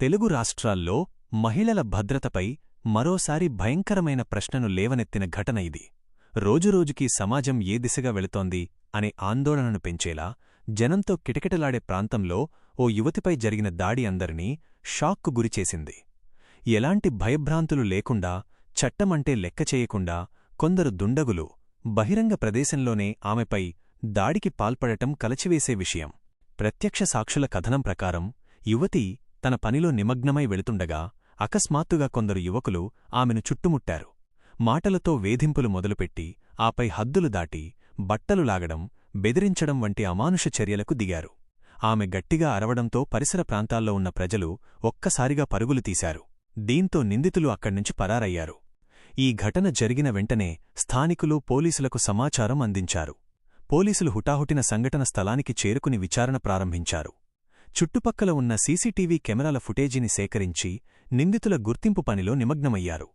తెలుగు రాష్ట్రాల్లో మహిళల భద్రతపై మరోసారి భయంకరమైన ప్రశ్నను లేవనెత్తిన ఘటన ఇది. రోజురోజుకీ సమాజం ఏ దిశగా వెళుతోంది అనే ఆందోళనను పెంచేలా జనంతో కిటకిటలాడే ప్రాంతంలో ఓ యువతిపై జరిగిన దాడి అందరినీ షాక్కు గురిచేసింది. ఎలాంటి భయభ్రాంతులు లేకుండా, చట్టమంటే లెక్కచేయకుండా కొందరు దుండగులు బహిరంగ ప్రదేశంలోనే ఆమెపై దాడికి పాల్పడటం కలచివేసే విషయం. ప్రత్యక్ష సాక్షుల కథనం ప్రకారం యువతి తన పనిలో నిమగ్నమై వెళుతుండగా అకస్మాత్తుగా కొందరు యువకులు ఆమెను చుట్టుముట్టారు. మాటలతో వేధింపులు మొదలుపెట్టి ఆపై హద్దులు దాటి బట్టలు లాగడం, బెదిరించడం వంటి అమానుష చర్యలకు దిగారు. ఆమె గట్టిగా అరవడంతో పరిసర ప్రాంతాల్లో ఉన్న ప్రజలు ఒక్కసారిగా పరుగులు తీశారు. దీంతో నిందితులు అక్కడ్నుంచి పరారయ్యారు. ఈ ఘటన జరిగిన వెంటనే స్థానికులు పోలీసులకు సమాచారం అందించారు. పోలీసులు హుటాహుటిన సంఘటన స్థలానికి చేరుకుని విచారణ ప్రారంభించారు. చుట్టుపక్కల ఉన్న సీసీటీవీ కెమెరాల ఫుటేజీని సేకరించి నిందితుల గుర్తింపు పనిలో నిమగ్నమయ్యారు.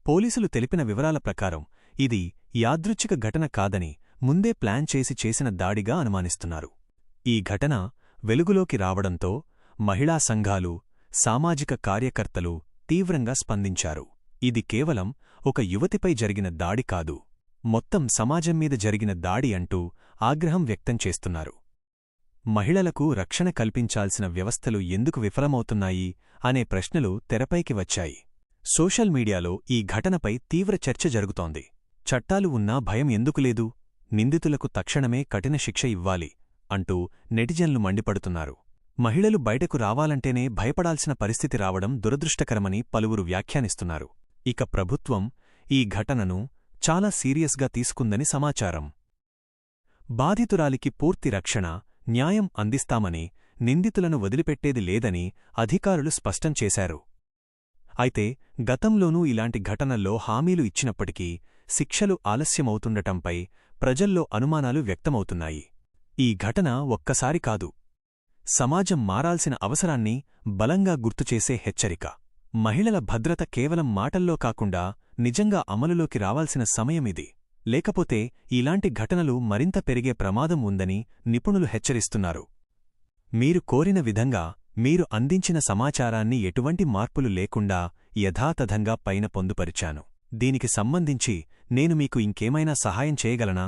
పోలీసులు తెలిపిన వివరాల ప్రకారం ఇది యాదృచ్ఛిక ఘటన కాదని ముందే ప్లాన్ చేసి చేసిన దాడిగా అనుమానిస్తున్నారు. ఈ ఘటన వెలుగులోకి రావడంతో మహిళా సంఘాలు, సామాజిక కార్యకర్తలు తీవ్రంగా స్పందించారు. ఇది కేవలం ఒక యువతిపై జరిగిన దాడి కాదు, మొత్తం సమాజం మీద జరిగిన దాడి అంటూ ఆగ్రహం వ్యక్తం చేస్తున్నారు. మహిళలకు రక్షణ కల్పించాల్సిన వ్యవస్థలు ఎందుకు విఫలమవుతున్నాయి అనే ప్రశ్నలు తెరపైకి వచ్చాయి. సోషల్ మీడియాలో ఈ ఘటనపై తీవ్ర చర్చ జరుగుతోంది. చట్టాలు ఉన్నా భయం ఎందుకులేదు, నిందితులకు తక్షణమే కఠిన శిక్ష ఇవ్వాలి అంటూ నెటిజన్లు మండిపడుతున్నారు. మహిళలు బయటకు రావాలంటేనే భయపడాల్సిన పరిస్థితి రావడం దురదృష్టకరమని పలువురు వ్యాఖ్యానిస్తున్నారు. ఇక ప్రభుత్వం ఈ ఘటనను చాలా సీరియస్గా తీసుకుందని సమాచారం. బాధితురాలికి పూర్తి రక్షణ, న్యాయం అందిస్తామని, నిందితులను వదిలిపెట్టేది లేదని అధికారులు స్పష్టం చేశారు. అయితే గతంలోనూ ఇలాంటి ఘటనల్లో హామీలు ఇచ్చినప్పటికీ శిక్షలు ఆలస్యమవుతుండటంపై ప్రజల్లో అనుమానాలు వ్యక్తమవుతున్నాయి. ఈ ఘటన ఒక్కసారి కాదు, సమాజం మారాల్సిన అవసరాన్ని బలంగా గుర్తుచేసే హెచ్చరిక. మహిళల భద్రత కేవలం మాటల్లో కాకుండా నిజంగా అమలులోకి రావాల్సిన సమయమిది. లేకపోతే ఇలాంటి ఘటనలు మరింత పెరిగే ప్రమాదం ఉందని నిపుణులు హెచ్చరిస్తున్నారు. మీరు కోరిన విధంగా మీరు అందించిన సమాచారాన్ని ఎటువంటి మార్పులు లేకుండా యథాతథంగా పైన పొందుపరిచాను. దీనికి సంబంధించి నేను మీకు ఇంకేమైనా సహాయం చేయగలనా?